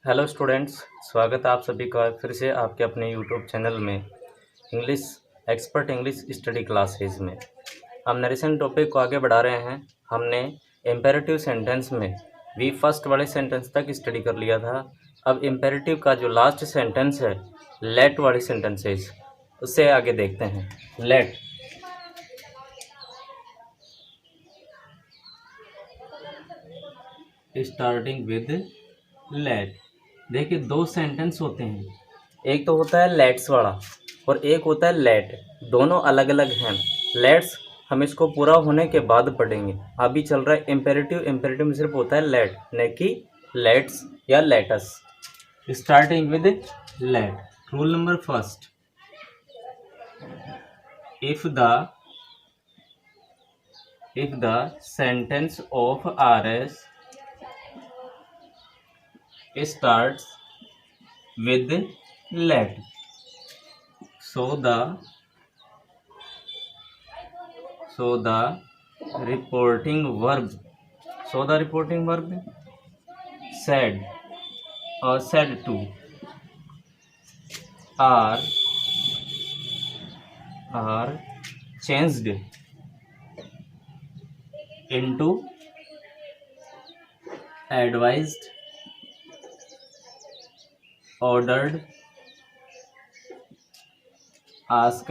Hello students, स्वागत है आप सभी का फिर से आपके अपने यूट्यूब चैनल में English expert English study classes में। हम नरेशन टॉपिक को आगे बढ़ा रहे हैं। हमने इम्पेरेटिव सेंटेंस में वी फर्स्ट वाले सेंटेंस तक स्टडी कर लिया था। अब इम्पेरेटिव का जो लास्ट सेंटेंस है लेट वाली सेंटेंसेज, उससे आगे देखते हैं। Let starting with let. देखिए दो सेंटेंस होते हैं, एक तो होता है लेट्स वाला और एक होता है लेट। दोनों अलग अलग हैं। लेट्स हम इसको पूरा होने के बाद पढ़ेंगे। अभी चल रहा है इम्पेरेटिव। इम्पेरेटिव में सिर्फ होता है लेट, न कि लेट्स या let us. Starting with let. Rule number first, if the sentence of RS starts with let, so the reporting verb said or said to are changed into advised, ordered, asked,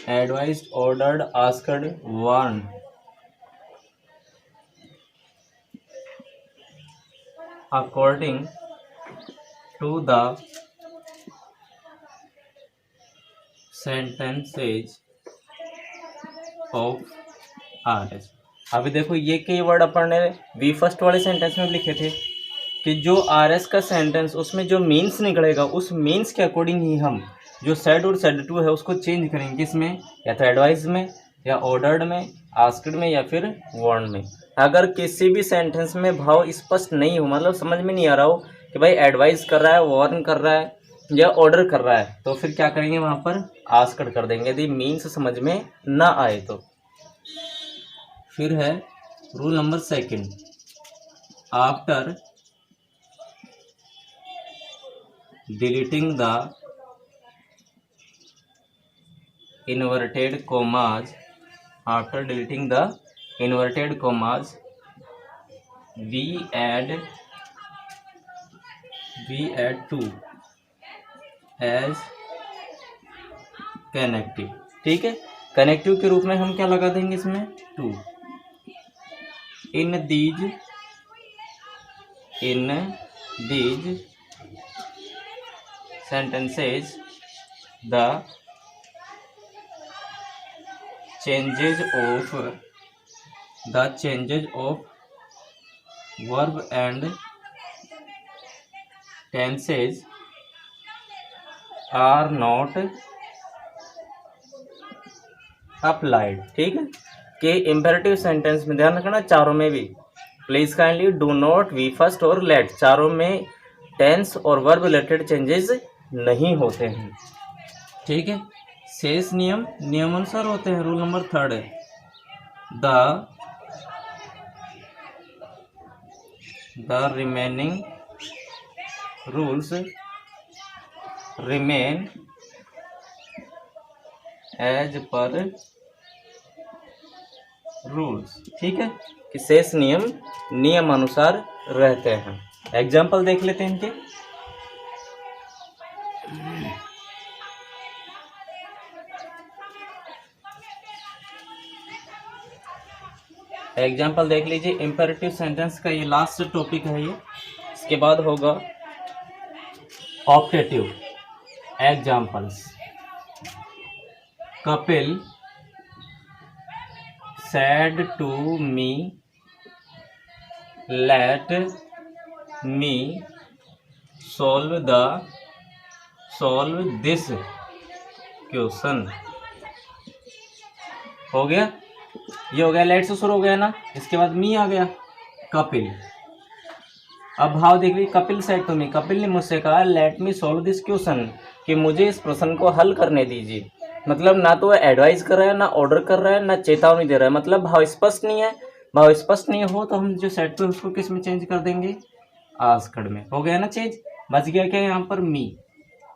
advised, ordered, asked, warned. According to the sentences of RS। अभी देखो ये कई word अपन ने we first वाले sentence में लिखे थे कि जो RS का सेंटेंस उसमें जो मीन्स निकलेगा उस मीन्स के अकॉर्डिंग ही हम जो सेड और सेड टू है उसको चेंज करेंगे। इसमें या तो एडवाइस में या ऑर्डर्ड में, आस्क्ड में या फिर वार्न में। अगर किसी भी सेंटेंस में भाव स्पष्ट नहीं हो, मतलब समझ में नहीं आ रहा हो कि भाई एडवाइस कर रहा है, वार्न कर रहा है या ऑर्डर कर रहा है, तो फिर क्या करेंगे, वहाँ पर आस्क्ड कर देंगे यदि मीन्स समझ में ना आए तो। फिर है rule number second, after deleting the inverted commas, after deleting the inverted commas, we add to as connective. ठीक है, कनेक्टिव के रूप में हम क्या लगा देंगे इसमें, to. In these sentences the changes of verb and tenses are not applied। ठीक है, कि इम्पेरेटिव सेंटेंस में ध्यान रखना, चारों में भी please kindly do not V first और लेट, चारों में टेंस और वर्ब रिलेटेड चेंजेस नहीं होते हैं। ठीक है, शेष नियम नियमानुसार होते हैं। रूल नंबर थर्ड है, the remaining rules remain as per rules. ठीक है, कि शेष नियम अनुसार रहते हैं। एग्जाम्पल देख लेते हैं इनके। एग्जाम्पल देख लीजिए, इम्पेरेटिव सेंटेंस का ये लास्ट टॉपिक है ये। इसके बाद होगा optative. Examples, Kapil said to me, let me solve this question. हो गया, ये हो गया लेट से शुरू हो गया ना। इसके बाद मी आ गया, कपिल। अब भाव देख लीजिए, Kapil said to me, Kapil ने मुझसे कहा let me solve this question, कि मुझे इस प्रश्न को हल करने दीजिए। मतलब ना तो एडवाइस कर रहा है, ना ऑर्डर कर रहा है, ना चेतावनी दे रहा है, मतलब भाव स्पष्ट नहीं है भाव स्पष्ट नहीं हो तो हम जो सेट पे उसको किस में चेंज कर देंगे, आस्कड में। हो गया ना चेंज। बच गया क्या यहाँ पर मी।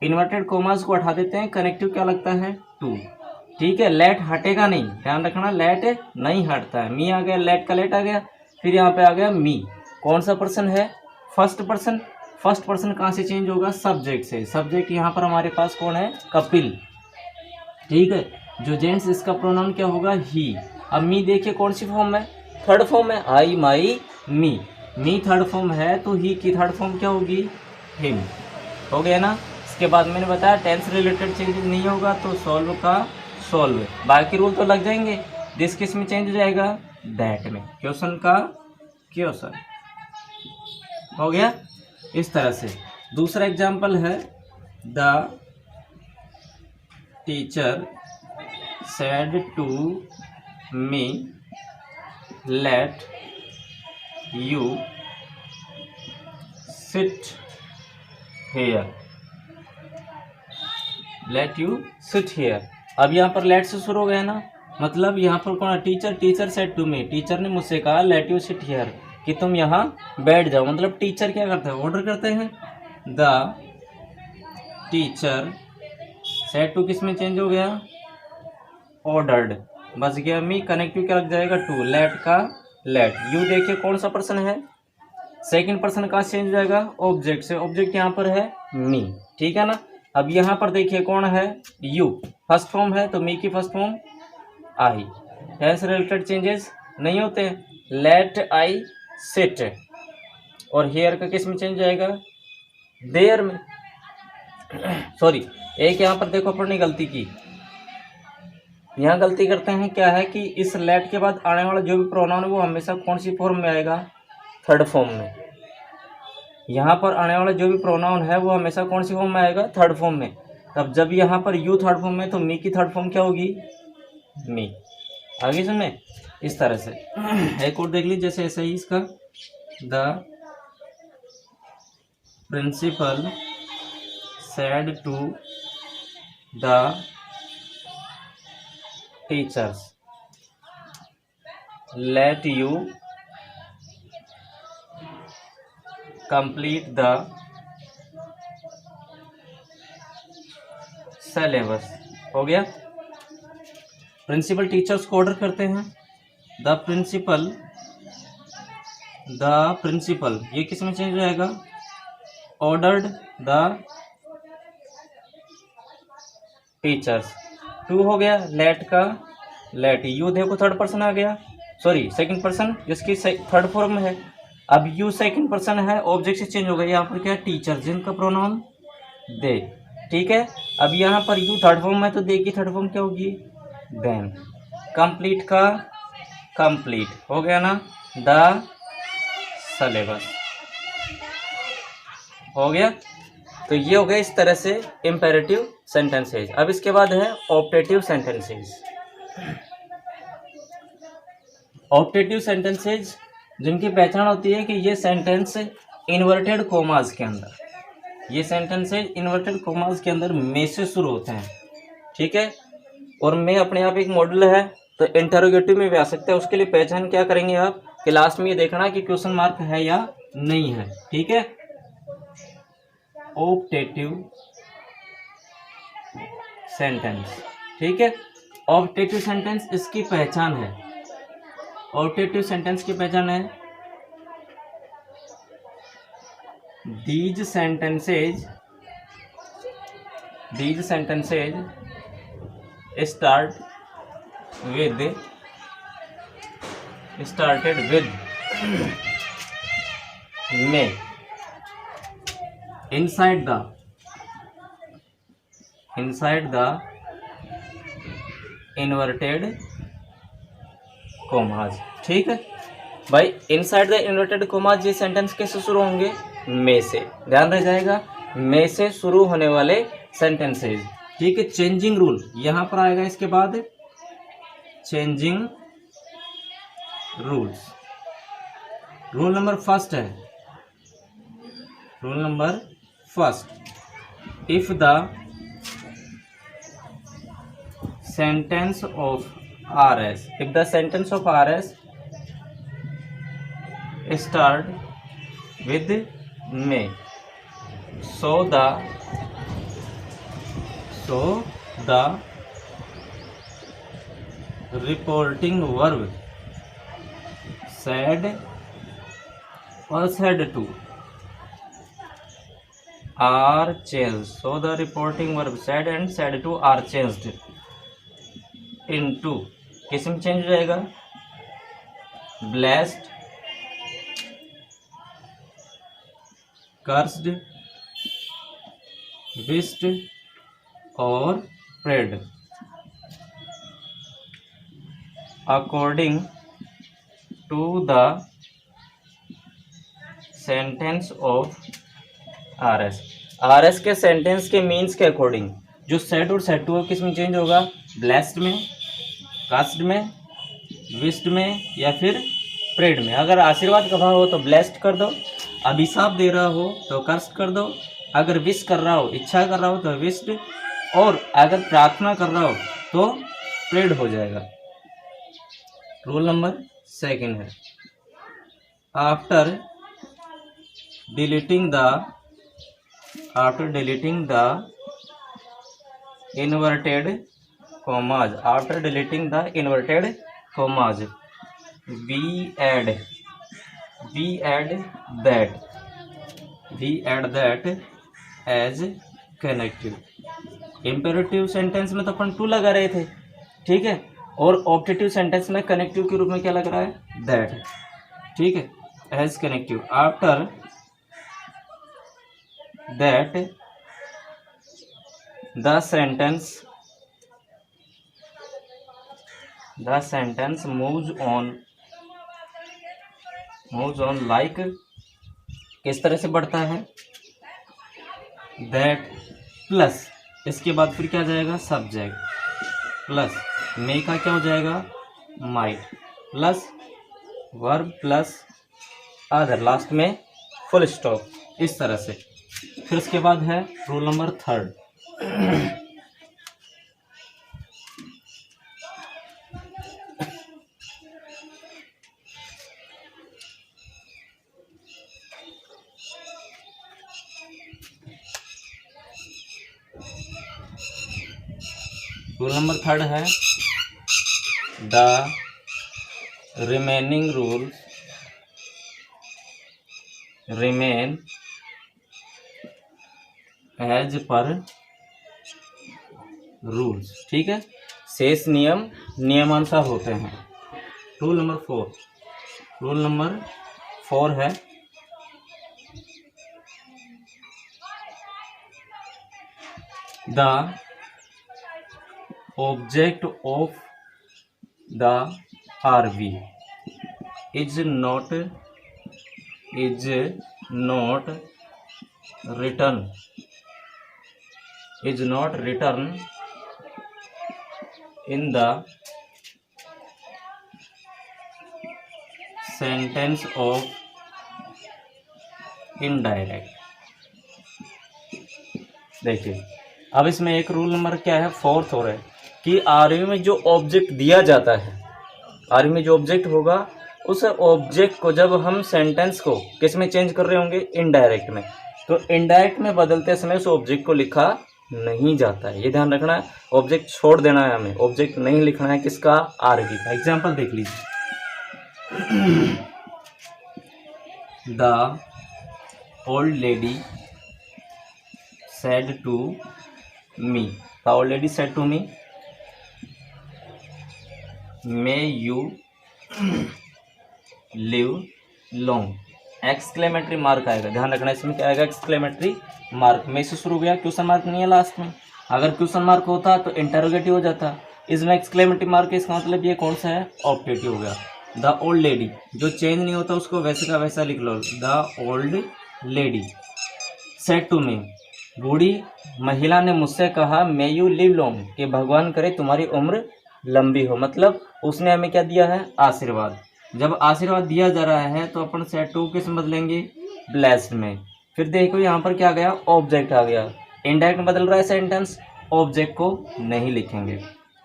इन्वर्टेड कोमास को हटा देते हैं, कनेक्टिव क्या लगता है, टू। ठीक है, लेट हटेगा नहीं, ध्यान रखना, लेट नहीं हटता है। मी आ गया, लेट का लेट आ गया, फिर यहाँ पे आ गया मी। कौन सा पर्सन है, फर्स्ट पर्सन। फर्स्ट पर्सन कहाँ से चेंज होगा, सब्जेक्ट से। सब्जेक्ट यहाँ पर हमारे पास कौन है, कपिल। ठीक है, जो जेंट्स, इसका प्रोनाउन क्या होगा, ही। अब मी देखिए कौन सी फॉर्म है, थर्ड फॉर्म है, आई माई मी। मी थर्ड फॉर्म है तो ही की थर्ड फॉर्म क्या होगी, हिम। हो गया ना। इसके बाद मैंने बताया टेंस रिलेटेड चेंजेस नहीं होगा तो सॉल्व का सॉल्व, बाकी रूल तो लग जाएंगे। दिस किस में चेंज हो जाएगा, दैट में। क्वेश्चन का क्वेश्चन। हो गया इस तरह से। दूसरा एग्जाम्पल है, the teacher said to me let you sit here. Let you sit here. अब यहाँ पर लेट से शुरू हो गया ना, मतलब यहाँ पर कौन, teacher. Teacher said to me, teacher ने मुझसे कहा लेट यू सिट हियर, कि तुम यहाँ बैठ जाओ। मतलब टीचर क्या करते हैं, ऑर्डर करते हैं। द टीचर सेड टू किस में चेंज हो गया, ऑर्डर्ड। बच गया मी, कनेक्टिव क्या लग जाएगा, टू। लेट का लेट। यू देखिए कौन सा पर्सन है, सेकंड पर्सन का चेंज हो जाएगा, ऑब्जेक्ट से। ऑब्जेक्ट यहाँ पर है मी, ठीक है ना। अब यहाँ पर देखिए कौन है, यू। फर्स्ट फॉर्म है तो मी की first form I. Tense related changes नहीं होते। लेट आई सिट, और हेयर का किस में चेंज जाएगा, देयर में। सॉरी, एक यहाँ पर देखो अपन ने गलती की। यहाँ गलती करते हैं क्या है कि इस लेट के बाद आने वाला जो भी प्रोनाउन है वो हमेशा कौन सी फॉर्म में आएगा, थर्ड फॉर्म में। यहाँ पर आने वाला जो भी प्रोनाउन है वो हमेशा कौन सी फॉर्म में आएगा, थर्ड फॉर्म में। तब जब यहाँ पर यू थर्ड फॉर्म में तो मी की थर्ड फॉर्म क्या होगी, मी। आगे सुने इस तरह से। एक और देख लीजिए, जैसे ऐसे ही इसका, the principal said to the teachers let you complete the syllabus. हो गया। प्रिंसिपल टीचर्स को ऑर्डर करते हैं, द प्रिंसिपल ये किस में चेंज हो जाएगा, ऑर्डर्ड द टीचर्स। टू हो गया, लेट का लेट। यू देखो थर्ड पर्सन आ गया, सॉरी सेकंड पर्सन, जिसकी थर्ड फॉर्म है। अब यू सेकंड पर्सन है, ऑब्जेक्ट से चेंज हो गया। यहाँ पर क्या, टीचर, जिनका प्रोनाउन दे। ठीक है, अब यहाँ पर यू थर्ड फॉर्म है तो दे की थर्ड फॉर्म क्या होगी, देन। कंप्लीट का कंप्लीट। हो गया ना, द सिलेबस। हो गया। तो ये हो गया इस तरह से इम्पेरेटिव सेंटेंसेज। अब इसके बाद है ऑप्टेटिव सेंटेंसेज। ऑप्टेटिव सेंटेंसेज जिनकी पहचान होती है कि ये सेंटेंस इन्वर्टेड कोमास के अंदर, ये सेंटेंसेज इन्वर्टेड कोमास के अंदर में से शुरू होते हैं। ठीक है, और में अपने आप एक मॉडल है तो इंटरोगेटिव में भी आ सकता है। उसके लिए पहचान क्या करेंगे आप, कि लास्ट में ये देखना कि क्वेश्चन मार्क है या नहीं है। ठीक है, ऑप्टेटिव सेंटेंस। ठीक है, ऑप्टेटिव सेंटेंस इसकी पहचान है। ऑप्टेटिव सेंटेंस की पहचान है, these sentences started with may inside the inverted commas। ठीक है भाई, इनसाइड द इन्वर्टेड कोमास ये सेंटेंस कैसे शुरू होंगे, में से। ध्यान रह जाएगा, में से शुरू होने वाले सेंटेंसेज। ठीक है, चेंजिंग रूल यहां पर आएगा। इसके बाद changing rules. Rule number first है, rule number first, if the sentence of RS start with may. So the reporting verb said or said to are changed. So the reporting verb said and said to are changed into, किस में change हो जाएगा? blessed, cursed, wished और prayed according to the sentence of RS. RS के sentence के means के according जो set और सेट टू किस में चेंज होगा? ब्लेस्ड में, कास्ट में, विस्ड में या फिर प्रेड में। अगर आशीर्वाद का भाव हो तो ब्लेस्ड कर दो, अभिशाप दे रहा हो तो कर्स कर दो, अगर विश कर रहा हो, इच्छा कर रहा हो तो विस्ड, और अगर प्रार्थना कर रहा हो तो प्रेड हो जाएगा। रूल नंबर सेकंड है, after deleting the inverted commas, after deleting the inverted commas, we add that as connective। Imperative sentence में तो अपन टू लगा रहे थे, ठीक है, और ऑब्जेक्टिव सेंटेंस में कनेक्टिव के रूप में क्या लग रहा है? दैट, ठीक है, as connective. After that the sentence moves on like, किस तरह से बढ़ता है? that प्लस इसके बाद फिर क्या जाएगा? सब्जेक्ट प्लस मे का क्या हो जाएगा? Might plus verb plus other, last में फुल स्टॉप, इस तरह से। फिर उसके बाद है rule number third, rule number third है, the remaining rules remain as per rules, ठीक है, शेष नियम नियमानुसार होते हैं। रूल नंबर फोर है, the object of the RV is not written in the sentence of indirect। देखिए अब इसमें एक रूल नंबर क्या है? फोर्थ हो रहा है कि आरवी में जो ऑब्जेक्ट दिया जाता है, आरवी में जो ऑब्जेक्ट होगा उस ऑब्जेक्ट को जब हम सेंटेंस को किस में चेंज कर रहे होंगे? इनडायरेक्ट में। तो इनडायरेक्ट में बदलते समय उस ऑब्जेक्ट को लिखा नहीं जाता है, ये ध्यान रखना है। ऑब्जेक्ट छोड़ देना है हमें, ऑब्जेक्ट नहीं लिखना है किसका? आरवी का। एग्जाम्पल देख लीजिए, the old lady said to me, the old lady said to me, may you live long। Exclamatory mark आएगा, ध्यान रखना इसमें क्या आएगा? Exclamatory mark. में से शुरू हो गया, क्वेश्चन मार्क नहीं है लास्ट में। अगर क्वेश्चन मार्क होता तो इंटरोगेटिव हो जाता, इसमें एक्सक्लेमेटरी मार्क है, इसका मतलब ये कौन सा है? ऑब्जेक्टिव हो गया। द ओल्ड लेडी, जो चेंज नहीं होता उसको वैसे का वैसा लिख लो, the old lady said to me, बूढ़ी महिला ने मुझसे कहा, मे यू लिव लॉन्ग, कि भगवान करे तुम्हारी उम्र लंबी हो। मतलब उसने हमें क्या दिया है? आशीर्वाद। जब आशीर्वाद दिया जा रहा है तो अपन सेड टू किस में बदलेंगे? ब्लेस्ड में। फिर देखो यहाँ पर क्या आ गया? ऑब्जेक्ट आ गया। इनडायरेक्ट में बदल रहा है सेंटेंस, ऑब्जेक्ट को नहीं लिखेंगे,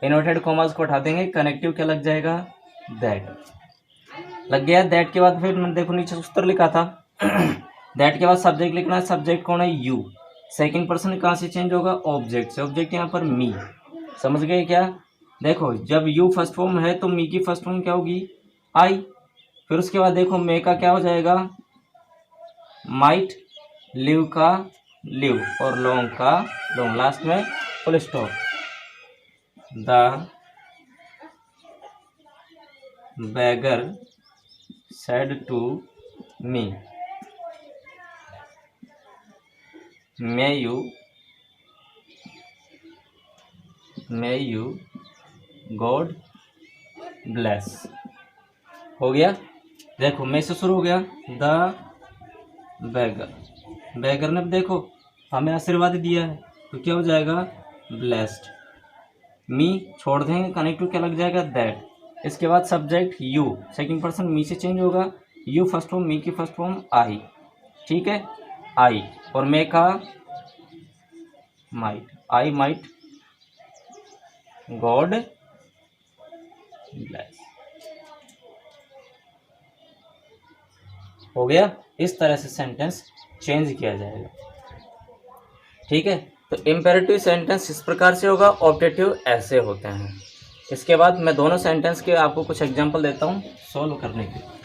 इन्वर्टेड कॉमास को हटा देंगे, कनेक्टिव क्या लग जाएगा? दैट। लग गया। दैट के बाद फिर मैंने देखो नीचे उत्तर लिखा था दैट के बाद सब्जेक्ट लिखना है। सब्जेक्ट कौन है? यू। सेकंड पर्सन कहाँ से चेंज होगा? ऑब्जेक्ट से। ऑब्जेक्ट यहाँ पर मी। समझ गए क्या? देखो जब यू फर्स्ट फॉर्म है तो मी की फर्स्ट फॉर्म क्या होगी? आई। फिर उसके बाद देखो मे का क्या हो जाएगा? माइट। लिव का लिव और लॉन्ग का लॉन्ग। लास्ट में full stop. The beggar said to me, may you God bless। हो गया। देखो मैं से शुरू हो गया। The beggar। beggar ने देखो हमें आशीर्वाद दिया है तो क्या हो जाएगा? ब्लेस्ड। मी छोड़ देंगे, कनेक्ट टू क्या लग जाएगा? दैट। इसके बाद सब्जेक्ट यू। सेकंड पर्सन मी से चेंज होगा। यू फर्स्ट फॉर्म, मी की फर्स्ट फॉर्म आई। ठीक है, आई। और मे का might. I might God bless. हो गया। इस तरह से सेंटेंस चेंज किया जाएगा। ठीक है, तो इम्पेरेटिव सेंटेंस इस प्रकार से होगा, ऑब्जेक्टिव ऐसे होते हैं। इसके बाद मैं दोनों सेंटेंस के आपको कुछ एग्जांपल देता हूँ सॉल्व करने के।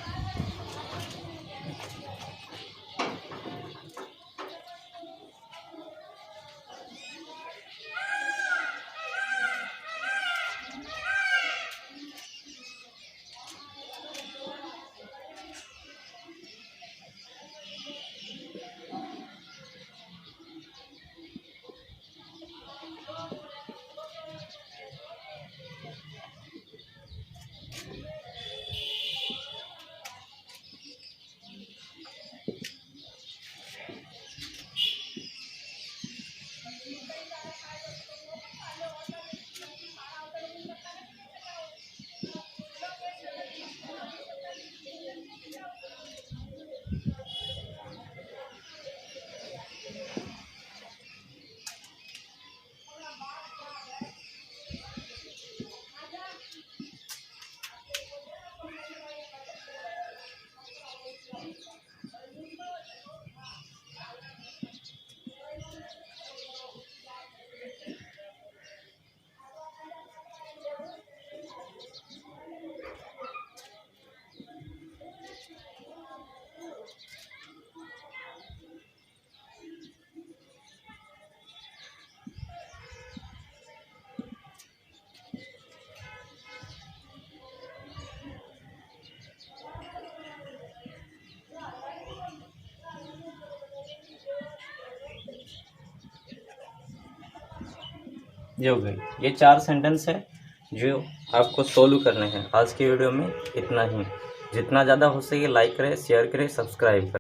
ये हो गई। ये 4 सेंटेंस है जो आपको सोल्व करने हैं। आज की वीडियो में इतना ही। जितना ज़्यादा हो सके लाइक करें, शेयर करें, सब्सक्राइब करें।